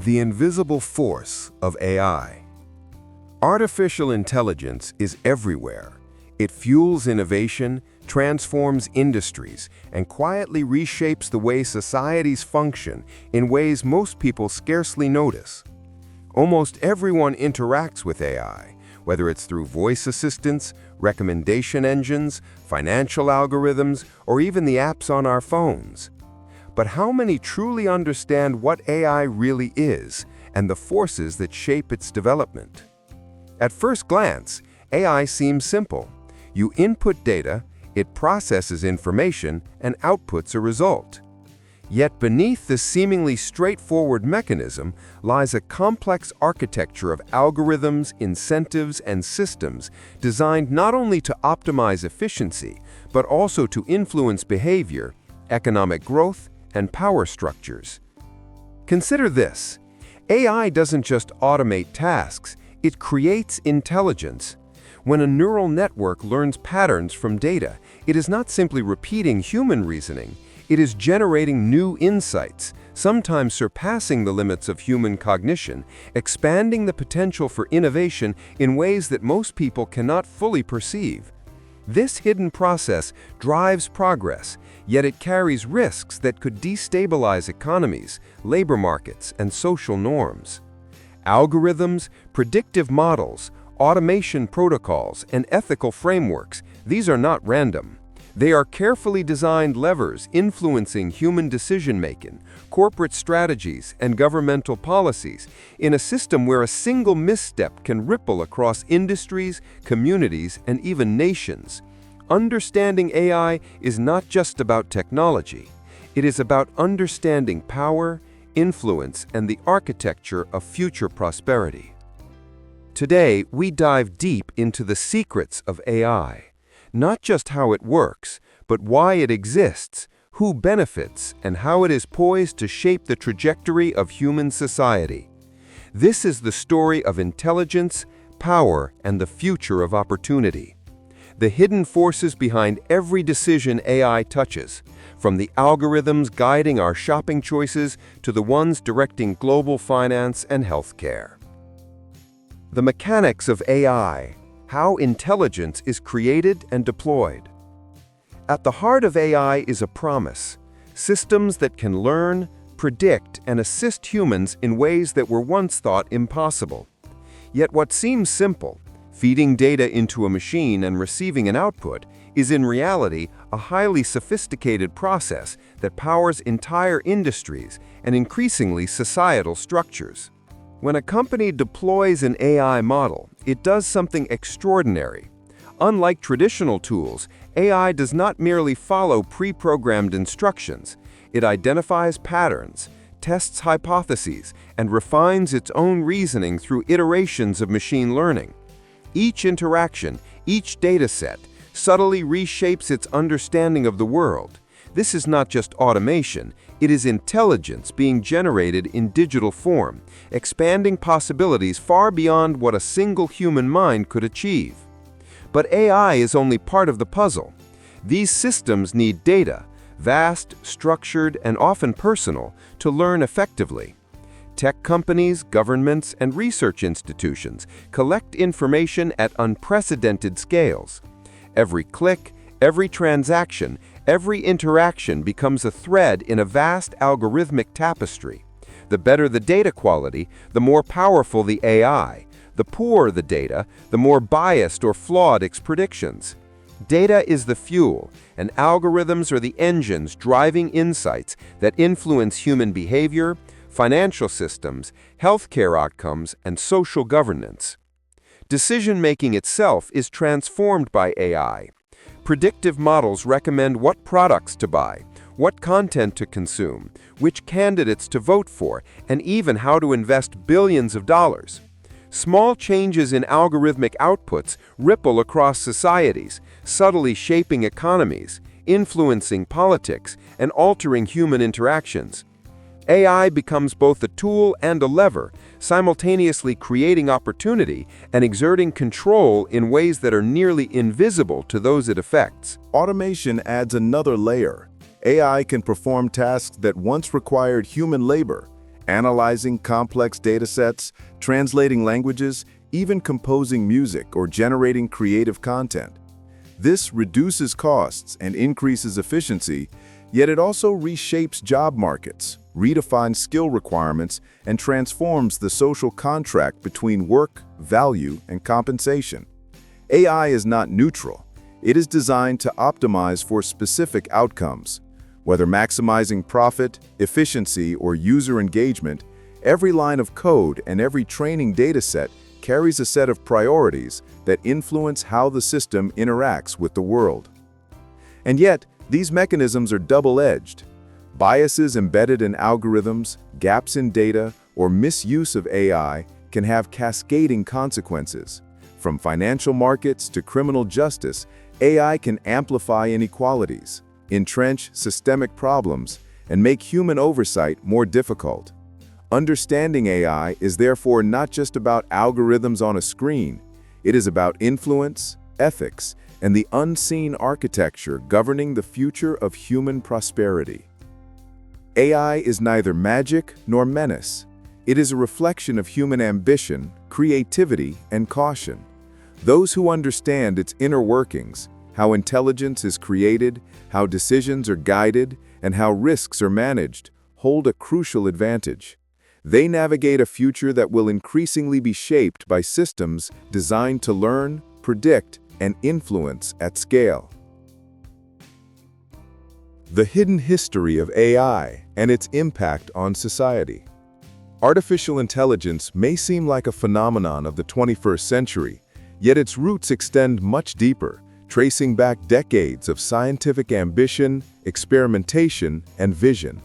The invisible force of AI. Artificial intelligence is everywhere. It fuels innovation, transforms industries, and quietly reshapes the way societies function in ways most people scarcely notice. Almost everyone interacts with AI, whether it's through voice assistants, recommendation engines, financial algorithms, or even the apps on our phones. But how many truly understand what AI really is and the forces that shape its development? At first glance, AI seems simple. You input data, it processes information, and outputs a result. Yet beneath this seemingly straightforward mechanism lies a complex architecture of algorithms, incentives, and systems designed not only to optimize efficiency, but also to influence behavior, economic growth, and power structures. Consider this. AI doesn't just automate tasks, it creates intelligence. When a neural network learns patterns from data, it is not simply repeating human reasoning, it is generating new insights, sometimes surpassing the limits of human cognition, expanding the potential for innovation in ways that most people cannot fully perceive. This hidden process drives progress, yet it carries risks that could destabilize economies, labor markets, and social norms. Algorithms, predictive models, automation protocols, and ethical frameworks, these are not random. They are carefully designed levers influencing human decision-making, corporate strategies, and governmental policies in a system where a single misstep can ripple across industries, communities, and even nations. Understanding AI is not just about technology. It is about understanding power, influence, and the architecture of future prosperity. Today, we dive deep into the secrets of AI. Not just how it works, but why it exists, who benefits, and how it is poised to shape the trajectory of human society. This is the story of intelligence, power, and the future of opportunity. The hidden forces behind every decision AI touches, from the algorithms guiding our shopping choices to the ones directing global finance and healthcare. The mechanics of AI. How intelligence is created and deployed. At the heart of AI is a promise, systems that can learn, predict, and assist humans in ways that were once thought impossible. Yet what seems simple, feeding data into a machine and receiving an output, is in reality a highly sophisticated process that powers entire industries and increasingly societal structures. When a company deploys an AI model, it does something extraordinary. Unlike traditional tools, AI does not merely follow pre-programmed instructions. It identifies patterns, tests hypotheses, and refines its own reasoning through iterations of machine learning. Each interaction, each dataset, subtly reshapes its understanding of the world. This is not just automation, it is intelligence being generated in digital form, expanding possibilities far beyond what a single human mind could achieve. But AI is only part of the puzzle. These systems need data, vast, structured, and often personal, to learn effectively. Tech companies, governments, and research institutions collect information at unprecedented scales. Every click, every transaction, every interaction becomes a thread in a vast algorithmic tapestry. The better the data quality, the more powerful the AI. The poorer the data, the more biased or flawed its predictions. Data is the fuel, and algorithms are the engines driving insights that influence human behavior, financial systems, healthcare outcomes, and social governance. Decision-making itself is transformed by AI. Predictive models recommend what products to buy, what content to consume, which candidates to vote for, and even how to invest billions of dollars. Small changes in algorithmic outputs ripple across societies, subtly shaping economies, influencing politics, and altering human interactions. AI becomes both a tool and a lever, simultaneously creating opportunity and exerting control in ways that are nearly invisible to those it affects. Automation adds another layer. AI can perform tasks that once required human labor, analyzing complex datasets, translating languages, even composing music or generating creative content. This reduces costs and increases efficiency, yet it also reshapes job markets, redefines skill requirements, and transforms the social contract between work, value, and compensation. AI is not neutral. It is designed to optimize for specific outcomes. Whether maximizing profit, efficiency, or user engagement, every line of code and every training dataset carries a set of priorities that influence how the system interacts with the world. And yet, these mechanisms are double-edged. Biases embedded in algorithms, gaps in data, or misuse of AI can have cascading consequences. From financial markets to criminal justice, AI can amplify inequalities, entrench systemic problems, and make human oversight more difficult. Understanding AI is therefore not just about algorithms on a screen. It is about influence, ethics, and the unseen architecture governing the future of human prosperity. AI is neither magic nor menace. It is a reflection of human ambition, creativity, and caution. Those who understand its inner workings, how intelligence is created, how decisions are guided, and how risks are managed, hold a crucial advantage. They navigate a future that will increasingly be shaped by systems designed to learn, predict, and influence at scale. The hidden history of AI and its impact on society. Artificial intelligence may seem like a phenomenon of the 21st century, yet its roots extend much deeper, tracing back decades of scientific ambition, experimentation, and vision.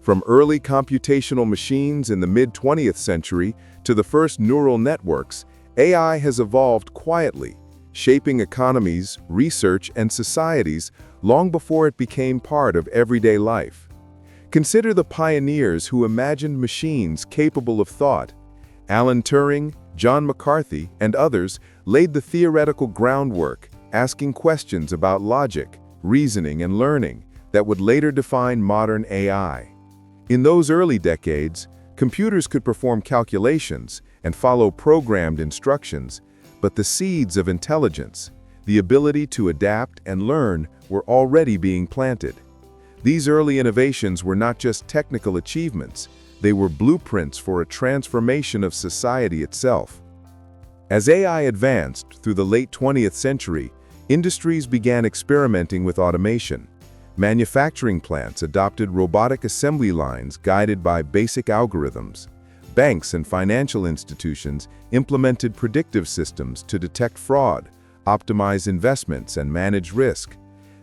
From early computational machines in the mid-20th century to the first neural networks, AI has evolved quietly, shaping economies, research, and societies long before it became part of everyday life. Consider the pioneers who imagined machines capable of thought. Alan Turing, John McCarthy, and others laid the theoretical groundwork, asking questions about logic, reasoning, and learning that would later define modern AI. In those early decades, computers could perform calculations and follow programmed instructions, but the seeds of intelligence, the ability to adapt and learn, were already being planted. These early innovations were not just technical achievements, they were blueprints for a transformation of society itself. As AI advanced through the late 20th century, industries began experimenting with automation. Manufacturing plants adopted robotic assembly lines guided by basic algorithms. Banks and financial institutions implemented predictive systems to detect fraud, optimize investments, and manage risk.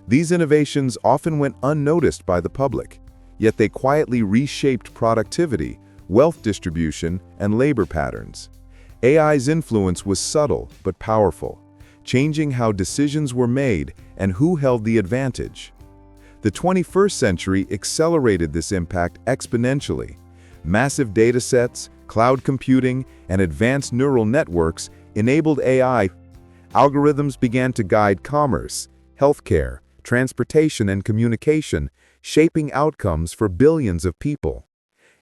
These innovations often went unnoticed by the public, yet they quietly reshaped productivity, wealth distribution, and labor patterns. AI's influence was subtle but powerful, changing how decisions were made and who held the advantage. The 21st century accelerated this impact exponentially. Massive datasets, cloud computing, and advanced neural networks enabled AI. Algorithms began to guide commerce, healthcare, transportation, and communication, shaping outcomes for billions of people.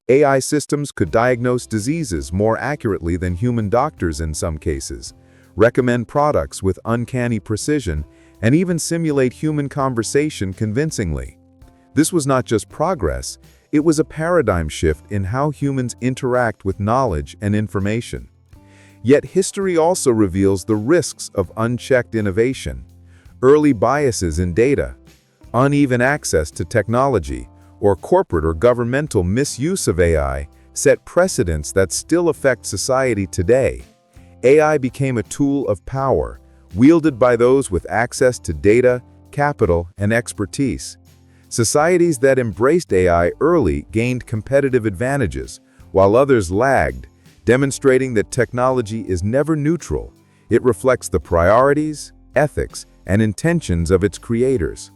AI systems could diagnose diseases more accurately than human doctors in some cases, recommend products with uncanny precision, and even simulate human conversation convincingly. This was not just progress, it was a paradigm shift in how humans interact with knowledge and information. Yet history also reveals the risks of unchecked innovation. Early biases in data, uneven access to technology, or corporate or governmental misuse of AI set precedents that still affect society today. AI became a tool of power, wielded by those with access to data, capital, and expertise. Societies that embraced AI early gained competitive advantages, while others lagged, demonstrating that technology is never neutral. It reflects the priorities, ethics, and intentions of its creators.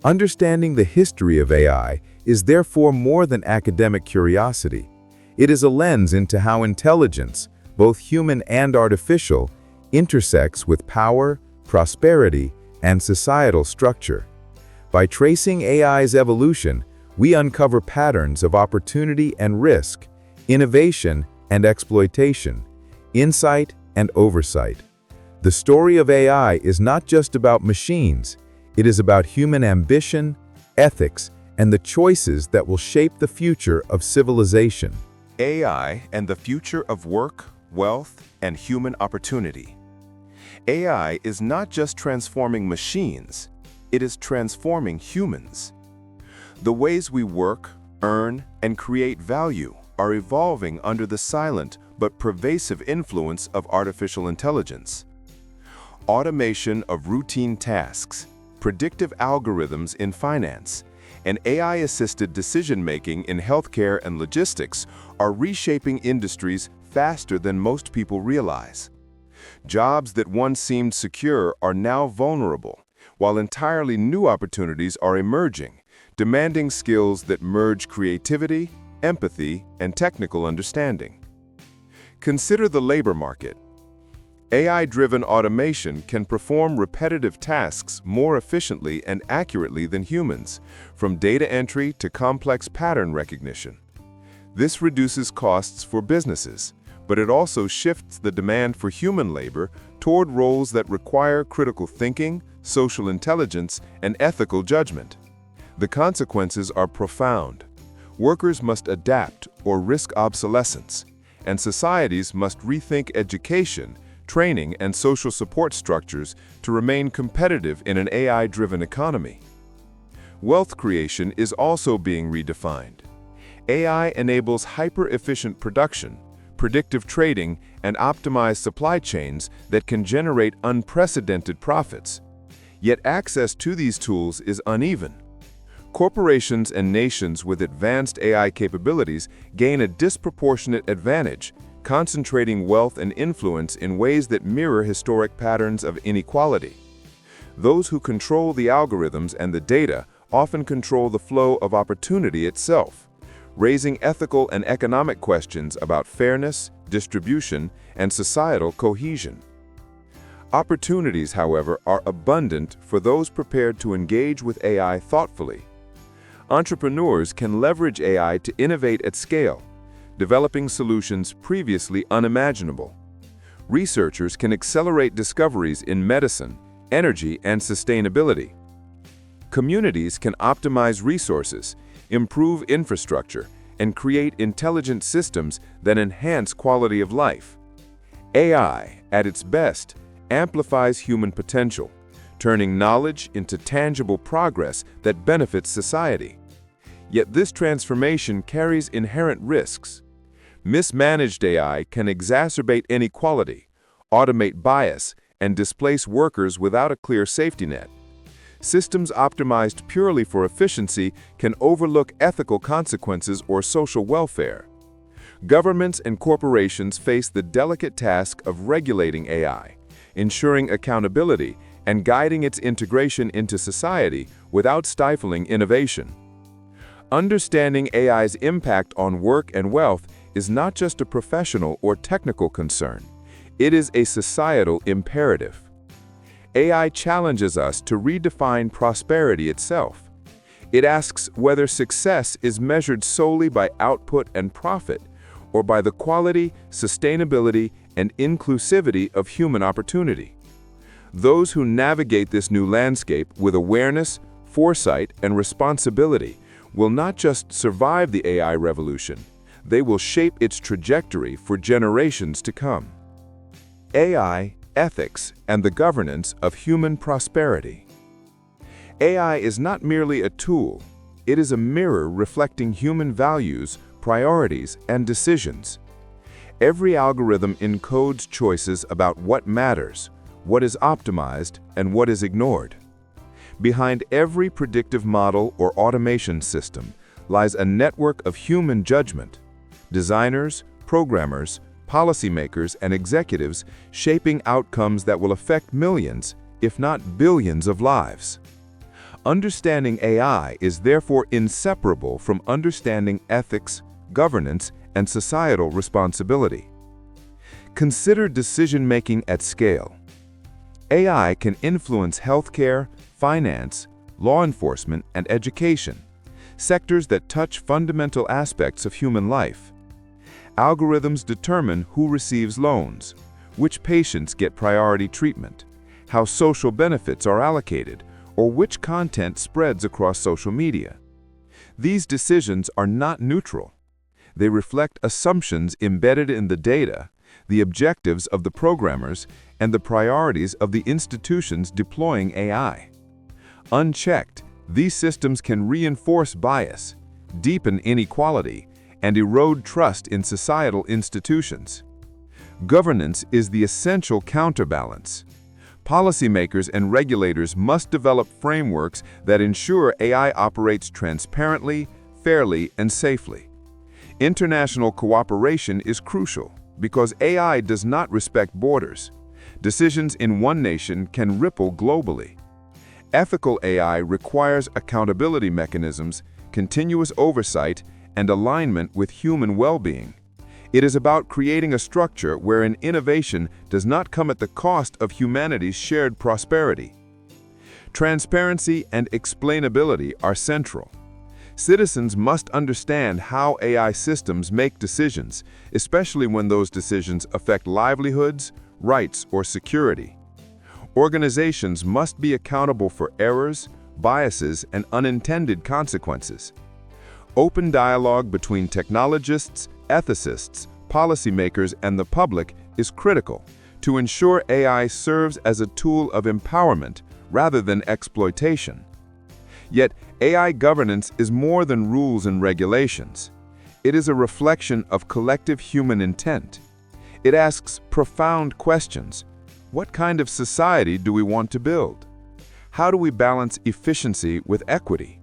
Understanding the history of AI is therefore more than academic curiosity. It is a lens into how intelligence, both human and artificial, intersects with power, prosperity, and societal structure. By tracing AI's evolution, we uncover patterns of opportunity and risk, innovation and exploitation, insight and oversight. The story of AI is not just about machines, it is about human ambition, ethics, and the choices that will shape the future of civilization. AI and the future of work, wealth, and human opportunity. AI is not just transforming machines, it is transforming humans. The ways we work, earn, and create value are evolving under the silent but pervasive influence of artificial intelligence. Automation of routine tasks, predictive algorithms in finance, and AI-assisted decision-making in healthcare and logistics are reshaping industries faster than most people realize. Jobs that once seemed secure are now vulnerable, while entirely new opportunities are emerging, demanding skills that merge creativity, empathy, and technical understanding. Consider the labor market. AI-driven automation can perform repetitive tasks more efficiently and accurately than humans, from data entry to complex pattern recognition. This reduces costs for businesses, but it also shifts the demand for human labor toward roles that require critical thinking, social intelligence, and ethical judgment. The consequences are profound. Workers must adapt or risk obsolescence, and societies must rethink education, training, and social support structures to remain competitive in an AI-driven economy. Wealth creation is also being redefined. AI enables hyper-efficient production, predictive trading, and optimized supply chains that can generate unprecedented profits. Yet access to these tools is uneven. Corporations and nations with advanced AI capabilities gain a disproportionate advantage, concentrating wealth and influence in ways that mirror historic patterns of inequality. Those who control the algorithms and the data often control the flow of opportunity itself, raising ethical and economic questions about fairness, distribution, and societal cohesion. Opportunities, however, are abundant for those prepared to engage with AI thoughtfully. Entrepreneurs can leverage AI to innovate at scale, developing solutions previously unimaginable. Researchers can accelerate discoveries in medicine, energy, and sustainability. Communities can optimize resources, improve infrastructure, and create intelligent systems that enhance quality of life. AI, at its best, amplifies human potential, turning knowledge into tangible progress that benefits society. Yet this transformation carries inherent risks. Mismanaged AI can exacerbate inequality, automate bias, and displace workers without a clear safety net. Systems optimized purely for efficiency can overlook ethical consequences or social welfare. Governments and corporations face the delicate task of regulating AI, ensuring accountability, and guiding its integration into society without stifling innovation. Understanding AI's impact on work and wealth is not just a professional or technical concern. It is a societal imperative. AI challenges us to redefine prosperity itself. It asks whether success is measured solely by output and profit, or by the quality, sustainability, and inclusivity of human opportunity. Those who navigate this new landscape with awareness, foresight, and responsibility will not just survive the AI revolution, they will shape its trajectory for generations to come. AI, ethics, and the governance of human prosperity. AI is not merely a tool, it is a mirror reflecting human values, priorities, and decisions. Every algorithm encodes choices about what matters, what is optimized, and what is ignored. Behind every predictive model or automation system lies a network of human judgment. Designers, programmers, policymakers, and executives shaping outcomes that will affect millions, if not billions of lives. Understanding AI is therefore inseparable from understanding ethics, governance, and societal responsibility. Consider decision-making at scale. AI can influence healthcare, finance, law enforcement, and education, sectors that touch fundamental aspects of human life. Algorithms determine who receives loans, which patients get priority treatment, how social benefits are allocated, or which content spreads across social media. These decisions are not neutral. They reflect assumptions embedded in the data, the objectives of the programmers, and the priorities of the institutions deploying AI. Unchecked, these systems can reinforce bias, deepen inequality, and erode trust in societal institutions. Governance is the essential counterbalance. Policymakers and regulators must develop frameworks that ensure AI operates transparently, fairly, and safely. International cooperation is crucial because AI does not respect borders. Decisions in one nation can ripple globally. Ethical AI requires accountability mechanisms, continuous oversight, and alignment with human well-being. It is about creating a structure wherein innovation does not come at the cost of humanity's shared prosperity. Transparency and explainability are central. Citizens must understand how AI systems make decisions, especially when those decisions affect livelihoods, rights, or security. Organizations must be accountable for errors, biases, and unintended consequences. Open dialogue between technologists, ethicists, policymakers, and the public is critical to ensure AI serves as a tool of empowerment rather than exploitation. Yet, AI governance is more than rules and regulations. It is a reflection of collective human intent. It asks profound questions. What kind of society do we want to build? How do we balance efficiency with equity?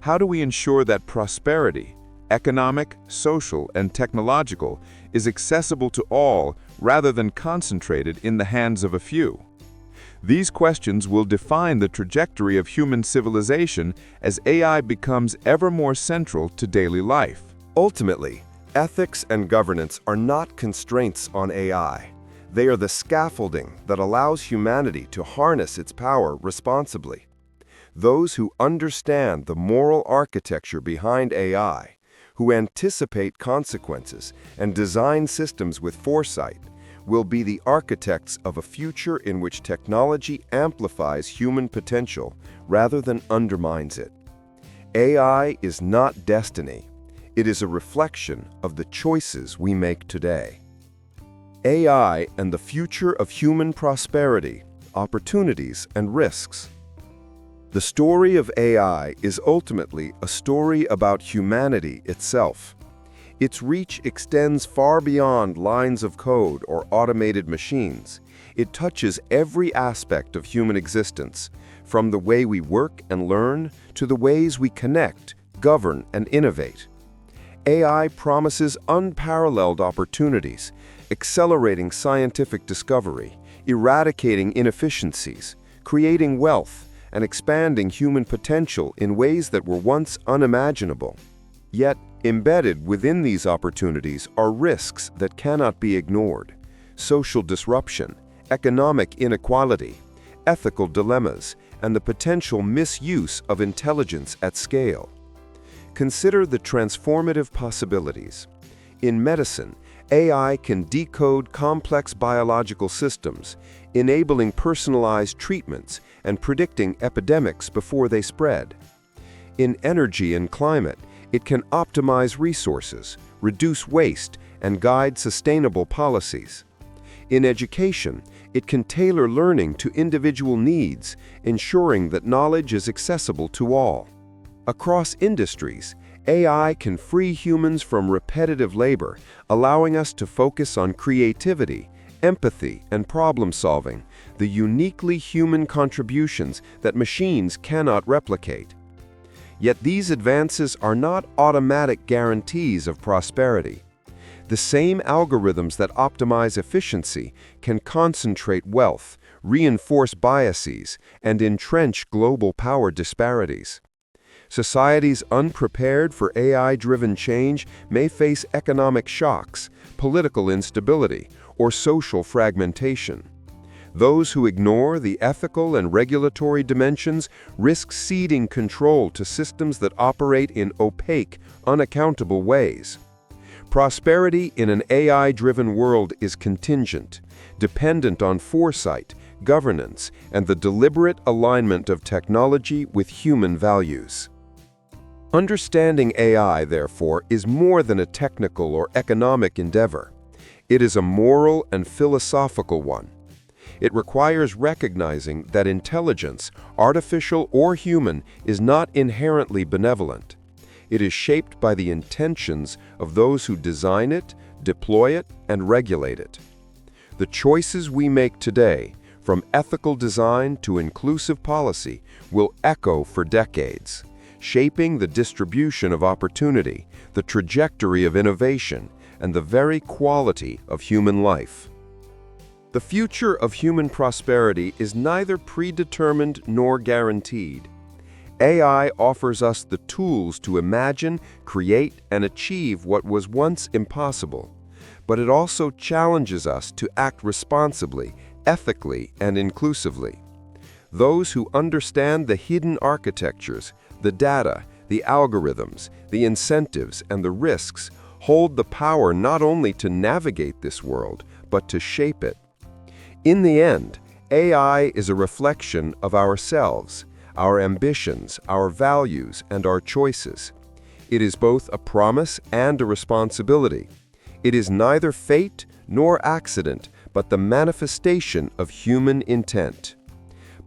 How do we ensure that prosperity, economic, social, and technological, is accessible to all rather than concentrated in the hands of a few? These questions will define the trajectory of human civilization as AI becomes ever more central to daily life. Ultimately, ethics and governance are not constraints on AI. They are the scaffolding that allows humanity to harness its power responsibly. Those who understand the moral architecture behind AI, who anticipate consequences and design systems with foresight, will be the architects of a future in which technology amplifies human potential rather than undermines it. AI is not destiny. It is a reflection of the choices we make today. AI and the future of human prosperity, opportunities, and risks. The story of AI is ultimately a story about humanity itself. Its reach extends far beyond lines of code or automated machines. It touches every aspect of human existence, from the way we work and learn to the ways we connect, govern, and innovate. AI promises unparalleled opportunities, accelerating scientific discovery, eradicating inefficiencies, creating wealth, and expanding human potential in ways that were once unimaginable. Yet, embedded within these opportunities are risks that cannot be ignored: social disruption, economic inequality, ethical dilemmas, and the potential misuse of intelligence at scale. Consider the transformative possibilities. In medicine, AI can decode complex biological systems, enabling personalized treatments and predicting epidemics before they spread. In energy and climate, it can optimize resources, reduce waste, and guide sustainable policies. In education, it can tailor learning to individual needs, ensuring that knowledge is accessible to all. Across industries, AI can free humans from repetitive labor, allowing us to focus on creativity, empathy, and problem-solving, the uniquely human contributions that machines cannot replicate. Yet these advances are not automatic guarantees of prosperity. The same algorithms that optimize efficiency can concentrate wealth, reinforce biases, and entrench global power disparities. Societies unprepared for AI-driven change may face economic shocks, political instability, or social fragmentation. Those who ignore the ethical and regulatory dimensions risk ceding control to systems that operate in opaque, unaccountable ways. Prosperity in an AI-driven world is contingent, dependent on foresight, governance, and the deliberate alignment of technology with human values. Understanding AI, therefore, is more than a technical or economic endeavor. It is a moral and philosophical one. It requires recognizing that intelligence, artificial or human, is not inherently benevolent. It is shaped by the intentions of those who design it, deploy it, and regulate it. The choices we make today, from ethical design to inclusive policy, will echo for decades, shaping the distribution of opportunity, the trajectory of innovation, and the very quality of human life. The future of human prosperity is neither predetermined nor guaranteed. AI offers us the tools to imagine, create, and achieve what was once impossible, but it also challenges us to act responsibly, ethically, and inclusively. Those who understand the hidden architectures, the data, the algorithms, the incentives, and the risks hold the power not only to navigate this world, but to shape it. In the end, AI is a reflection of ourselves, our ambitions, our values, and our choices. It is both a promise and a responsibility. It is neither fate nor accident, but the manifestation of human intent.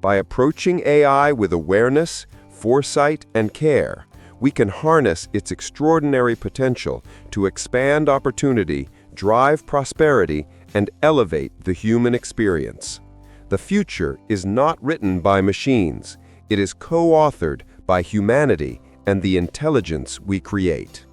By approaching AI with awareness, foresight, and care, we can harness its extraordinary potential to expand opportunity, drive prosperity, and elevate the human experience. The future is not written by machines. It is co-authored by humanity and the intelligence we create.